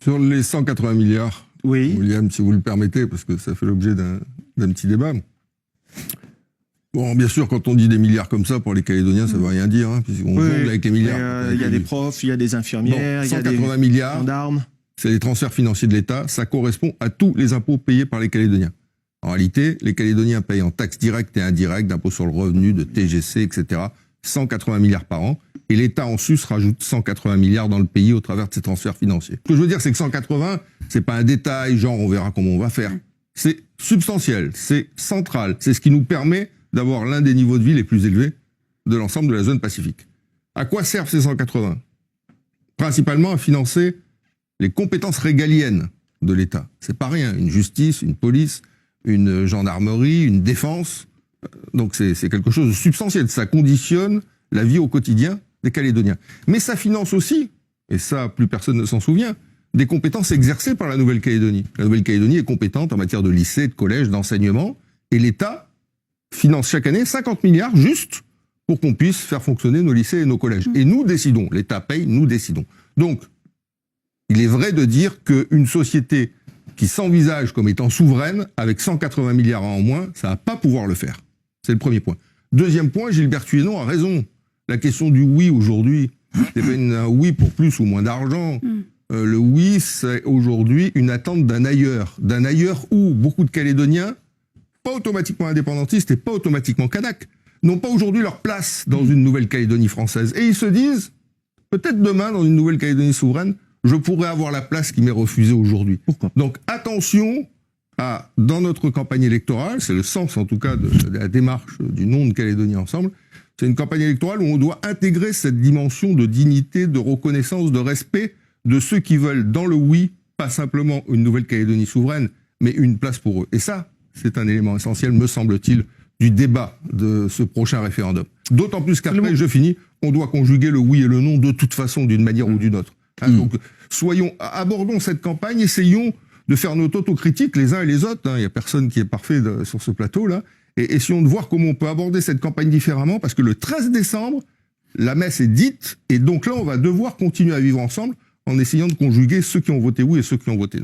Sur les 180 milliards, oui. William, si vous le permettez, parce que ça fait l'objet d'un petit débat. Bon, bien sûr, quand on dit des milliards comme ça, pour les Calédoniens, ça ne veut rien dire, hein, puisqu'on jongle avec les milliards. Il y a des profs, il y a des infirmières, il y a des 180 milliards, gendarmes. C'est les transferts financiers de l'État, ça correspond à tous les impôts payés par les Calédoniens. En réalité, les Calédoniens payent en taxes directes et indirectes, d'impôts sur le revenu, de TGC, etc., 180 milliards par an, et l'État en sus rajoute 180 milliards dans le pays au travers de ces transferts financiers. Ce que je veux dire, c'est que 180, c'est pas un détail, genre on verra comment on va faire. C'est substantiel, c'est central, c'est ce qui nous permet d'avoir l'un des niveaux de vie les plus élevés de l'ensemble de la zone Pacifique. À quoi servent ces 180 ? Principalement à financer les compétences régaliennes de l'État. C'est pas rien, une justice, une police, une gendarmerie, une défense. Donc c'est quelque chose de substantiel, ça conditionne la vie au quotidien des Calédoniens. Mais ça finance aussi, et ça plus personne ne s'en souvient, des compétences exercées par la Nouvelle-Calédonie. La Nouvelle-Calédonie est compétente en matière de lycée, de collège, d'enseignement, et l'État finance chaque année 50 milliards juste pour qu'on puisse faire fonctionner nos lycées et nos collèges. Et nous décidons, l'État paye, nous décidons. Donc, il est vrai de dire qu'une société qui s'envisage comme étant souveraine, avec 180 milliards en moins, ça va pas pouvoir le faire. C'est le premier point. Deuxième point, Gilbert Thuénon a raison. La question du oui aujourd'hui, c'est pas un oui pour plus ou moins d'argent. Le oui, c'est aujourd'hui une attente d'un ailleurs où beaucoup de Calédoniens, pas automatiquement indépendantistes et pas automatiquement Kanaks, n'ont pas aujourd'hui leur place dans une Nouvelle-Calédonie française. Et ils se disent, peut-être demain, dans une Nouvelle-Calédonie souveraine, je pourrais avoir la place qui m'est refusée aujourd'hui. Pourquoi ? Donc attention à, dans notre campagne électorale, c'est le sens en tout cas de la démarche du nom de Calédonie Ensemble, c'est une campagne électorale où on doit intégrer cette dimension de dignité, de reconnaissance, de respect de ceux qui veulent dans le oui, pas simplement une Nouvelle-Calédonie souveraine, mais une place pour eux. Et ça, c'est un élément essentiel, me semble-t-il, du débat de ce prochain référendum. D'autant plus qu'après, je finis, on doit conjuguer le oui et le non de toute façon, d'une manière ou d'une autre. Donc, abordons cette campagne, essayons de faire notre autocritique les uns et les autres. Il n'y a personne qui est parfait sur ce plateau-là. Et essayons de voir comment on peut aborder cette campagne différemment, parce que le 13 décembre, la messe est dite, et donc là, on va devoir continuer à vivre ensemble en essayant de conjuguer ceux qui ont voté oui et ceux qui ont voté non.